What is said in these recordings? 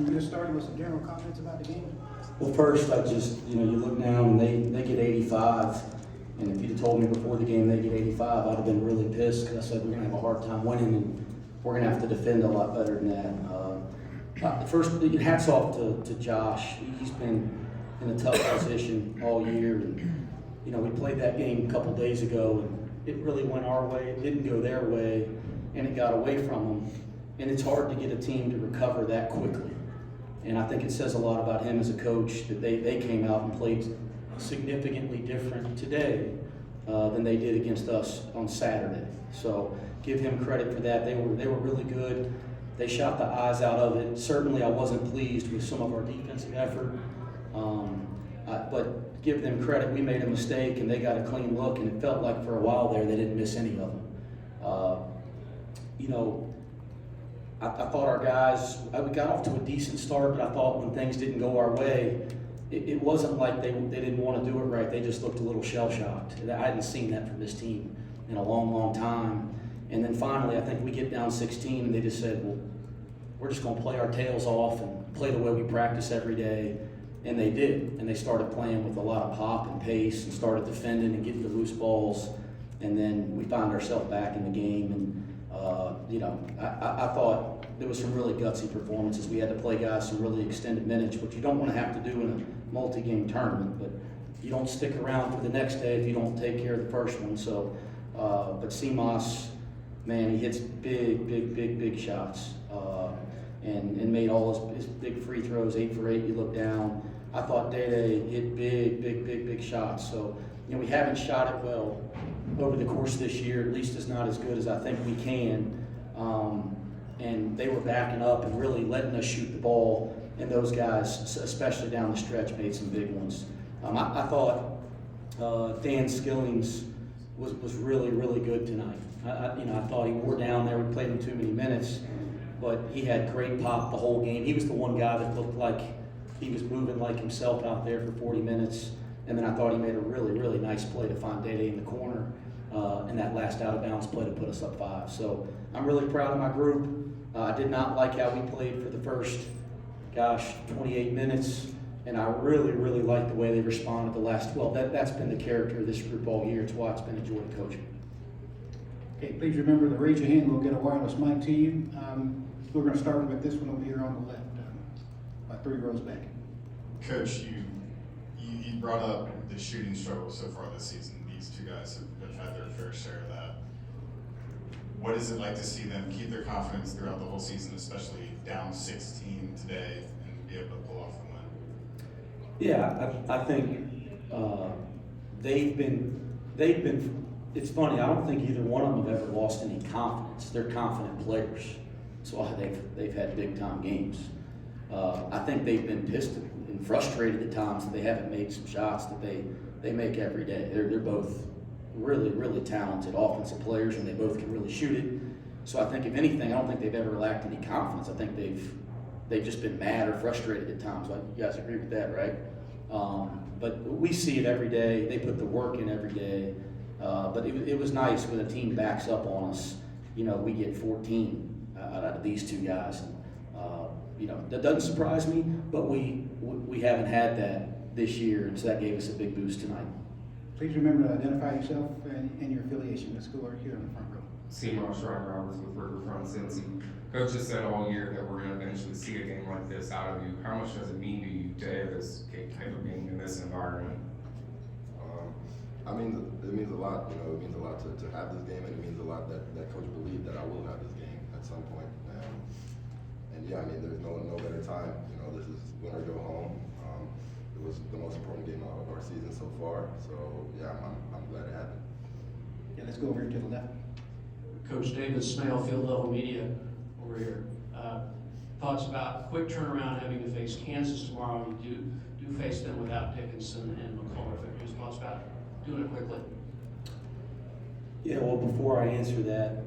We just started with some general comments about the game. Well, first, I just, you look now and they get 85. And if you'd have told me before the game they get 85, I'd have been really pissed because I said we're going to have a hard time winning and we're going to have to defend a lot better than that. First, hats off to Josh. He's been in a tough position all year. And, we played that game a couple days ago and it really went our way. It didn't go their way and it got away from them. And it's hard to get a team to recover that quickly. And I think it says a lot about him as a coach that they came out and played significantly different today than they did against us on Saturday. So give him credit for that. They were really good. They shot the eyes out of it. Certainly I wasn't pleased with some of our defensive effort, but give them credit. We made a mistake and they got a clean look, and it felt like for a while there they didn't miss any of them. I thought our guys, we got off to a decent start, but I thought when things didn't go our way, it wasn't like they didn't want to do it right. They just looked a little shell-shocked. I hadn't seen that from this team in a long, long time. And then finally, I think we get down 16, and they just said, well, we're just going to play our tails off and play the way we practice every day. And they did. And they started playing with a lot of pop and pace and started defending and getting the loose balls. And then we found ourselves back in the game. And I thought there was some really gutsy performances. We had to play guys some really extended minutes, which you don't want to have to do in a multi-game tournament, but you don't stick around for the next day if you don't take care of the first one. So, but Simas, man, he hits big shots, and made all his big free throws, 8 for 8. You look down. I thought Day hit big shots. So, we haven't shot it well over the course of this year. At least it's not as good as I think we can. And they were backing up and really letting us shoot the ball. And those guys, especially down the stretch, made some big ones. I thought Dan Skillings was really good tonight. I thought he wore down there. We played him too many minutes, but he had great pop the whole game. He was the one guy that looked like he was moving like himself out there for 40 minutes. And then I thought he made a really nice play to find Day in the corner in that last out of bounds play to put us up 5. So I'm really proud of my group. I did not like how we played for the first, 28 minutes. And I really liked the way they responded the last 12. That's been the character of this group all year. It's why it's been a joy to coach. Okay, please remember to raise your hand. We'll get a wireless mic to you. We're going to start with this one over here on the left, about 3 rows back. Coach, you brought up the shooting struggle so far this season. These two guys have had their fair share of that. What is it like to see them keep their confidence throughout the whole season, especially down 16 today, and be able to pull off the win? Yeah, I think they've been. It's funny. I don't think either one of them have ever lost any confidence. They're confident players, so they've had big time games. I think they've been pissed and frustrated at times that they haven't made some shots that they make every day. They're both really talented offensive players, and they both can really shoot it. So I think if anything, I don't think they've ever lacked any confidence. I think they've just been mad or frustrated at times. You guys agree with that, right? But we see it every day. They put the work in every day. But it was nice when a team backs up on us. We get 14 out of these two guys. And, that doesn't surprise me, but we haven't had that this year, and so that gave us a big boost tonight. Please remember to identify yourself and your affiliation with school here in the front row. Simas Lukosius with Riverfront Cincy. Coach has said all year that we're going to eventually see a game like this out of you. How much does it mean to you to have this type of game in this environment? It means a lot. It means a lot to have this game, and it means a lot that Coach believed that I will have this game at some point. And yeah, there's no better time. This is win or go home. It was the most important game of our season so far. So yeah, I'm glad it happened. Yeah, let's go over here to the left. Coach David Smale, field level media over here. Thoughts about quick turnaround, having to face Kansas tomorrow. You do face them without Dickinson and McCullough. Just thoughts about doing it quickly. Yeah, well, before I answer that,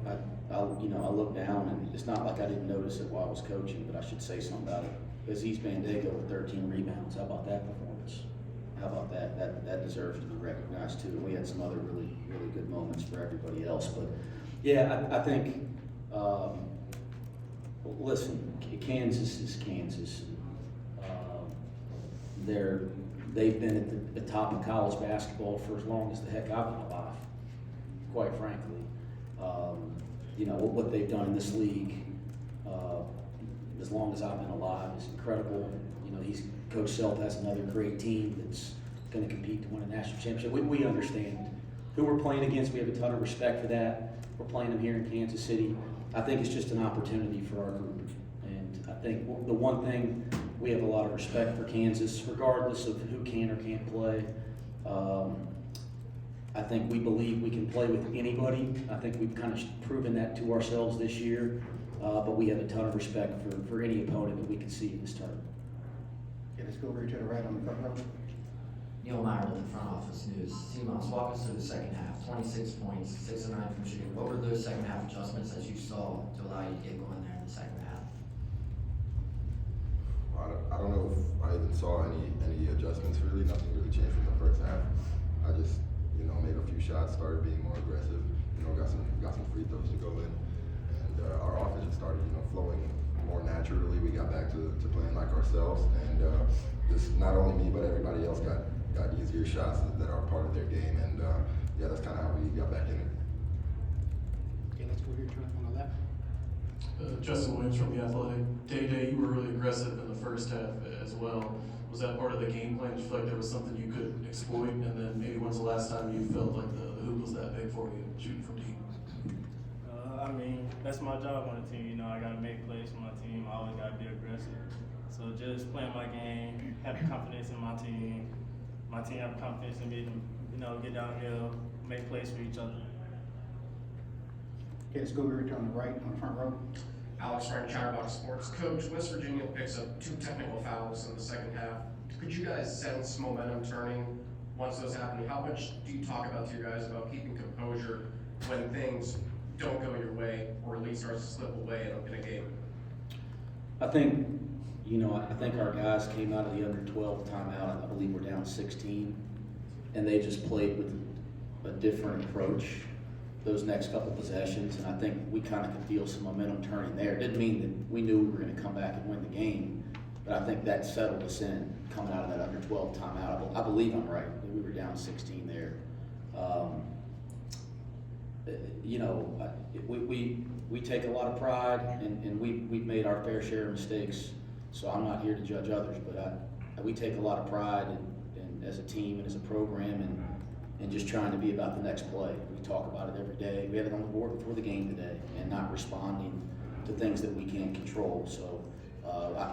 I look down, and it's not like I didn't notice it while I was coaching, but I should say something about it. Aziz Bandego with 13 rebounds. How about that performance? How about that? That deserves to be recognized too. And we had some other really good moments for everybody else. But yeah, I think Well, listen, Kansas is Kansas. They've been at the top of college basketball for as long as the heck I've been alive, quite frankly. You know, what they've done in this league, as long as I've been alive, is incredible. You know, Coach Self has another great team that's going to compete to win a national championship. We understand who we're playing against. We have a ton of respect for that. We're playing them here in Kansas City. I think it's just an opportunity for our group. And I think the one thing, we have a lot of respect for Kansas, regardless of who can or can't play. I think we believe we can play with anybody. I think we've kind of proven that to ourselves this year. But we have a ton of respect for any opponent that we can see in this tournament. Okay, let's go over to the right on the front row. Neil Meyer with the front office news. Simas, walk us through the second half. 26 points, 6 of 9 from shooting. What were those second half adjustments that you saw to allow you to get going there in the second half? I don't know if I even saw any adjustments really. Nothing really changed from the first half. I just, you know, made a few shots, started being more aggressive. You know, got some free throws to go in, and our offense just started, you know, flowing more naturally. We got back to playing like ourselves, and just not only me but everybody else got easier shots that are part of their game, and yeah, that's kind of how we got back in it. Okay, let's go here to on the left. Justin Williams from The Athletic. Day, you were really aggressive in the first half as well. Was that part of the game plan? Did you feel like there was something you could exploit? And then maybe when's the last time you felt like the hoop was that big for you, shooting from deep? I mean, that's my job on the team. You know, I gotta make plays for my team. I always gotta be aggressive. So just playing my game, having confidence in my team having confidence in me to, you know, get downhill, make plays for each other. Okay, let's go over to on the right on the front row. Alex Frank, Chatterbox Sports. Coach, West Virginia picks up 2 technical fouls in the second half. Could you guys sense momentum turning once those happen? How much do you talk about to your guys about keeping composure when things don't go your way or at least starts to slip away in a game? I think, you know, I think our guys came out of the under 12 timeout. I believe we're down 16, and they just played with a different approach those next couple possessions, and I think we kind of could feel some momentum turning there. It didn't mean that we knew we were going to come back and win the game, but I think that settled us in coming out of that under 12 timeout. I believe I'm right. We were down 16 there. You know, we take a lot of pride, and we've made our fair share of mistakes. So I'm not here to judge others, but we take a lot of pride in as a team and as a program, and just trying to be about the next play. We talk about it every day. We had it on the board before the game today, and not responding to things that we can't control. So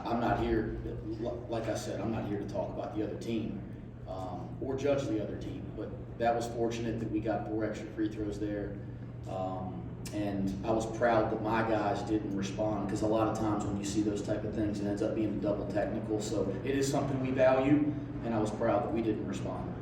I'm not here, like I said, I'm not here to talk about the other team or judge the other team. But that was fortunate that we got 4 extra free throws there. And I was proud that my guys didn't respond, because a lot of times when you see those type of things, it ends up being a double technical. So it is something we value, and I was proud that we didn't respond.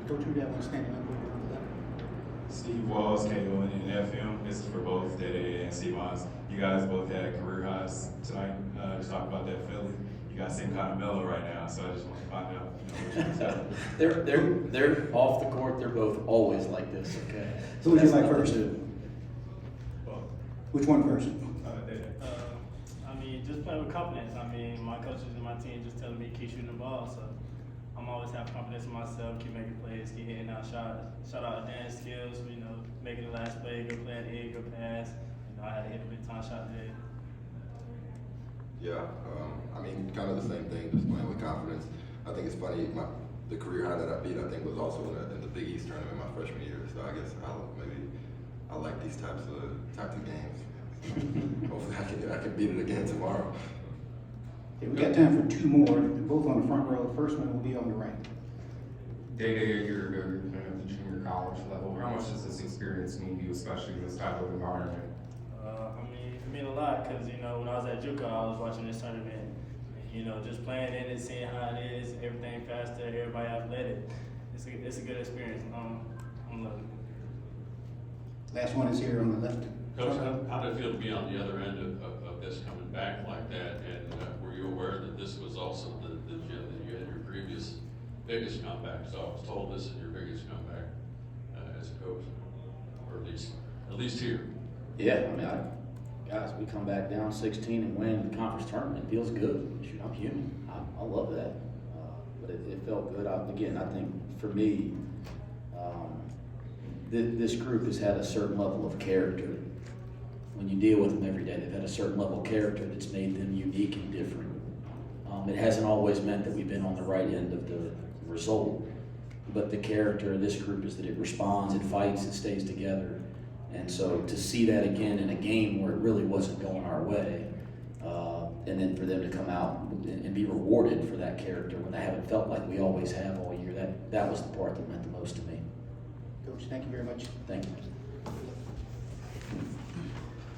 Coach, who that one standing up over on the left? Steve Walls, K1 and FM. This is for both Dede and Simas. You guys both had career highs tonight. Just talk about that feeling. You guys seem kind of mellow right now, so I just want to find out, you know, what you guys got. They're off the court. They're both always like this. Okay. Who would you like That's first? nothing new. Which one first? Dede. I mean, just playing with confidence. I mean, my coaches and my team just telling me keep shooting the ball. So I'm always have confidence in myself, keep making plays, keep hitting out shots. Shout out advanced skills, you know, making the last play, good play at the end, good pass. You know, I had to hit a big time shot today. Yeah, I mean, kind of the same thing, just playing with confidence. I think it's funny, the career high that I beat, I think, was also in the Big East tournament my freshman year. So I guess I like these types of games. Hopefully I can beat it again tomorrow. Okay, we got time for 2 more, both on the front row. The first one will be on the right. Day-to-day, you're kind of at the junior college level. How much does this experience mean to you, especially in this type of environment? I mean, it mean a lot because, you know, when I was at JUCO, I was watching this tournament. And, you know, just playing in it, seeing how it is, everything faster, everybody athletic. It's a good experience. I'm loving it. Last one is here on the left. Coach, how did it feel to be on the other end of this coming back like that? And were you aware that this was also the gym that you had your previous biggest comeback? So I was told this is your biggest comeback as a coach, or at least here. Yeah, I mean, guys, we come back down 16 and win the conference tournament. It feels good. Shoot, I'm human. I love that. But it felt good. Again, I think for me, this group has had a certain level of character. When you deal with them every day, they've had a certain level of character that's made them unique and different. It hasn't always meant that we've been on the right end of the result, but the character of this group is that it responds, it fights, it stays together. And so to see that again in a game where it really wasn't going our way, and then for them to come out and be rewarded for that character when they haven't felt like we always have all year, that was the part that meant the most to me. Coach, thank you very much. Thank you.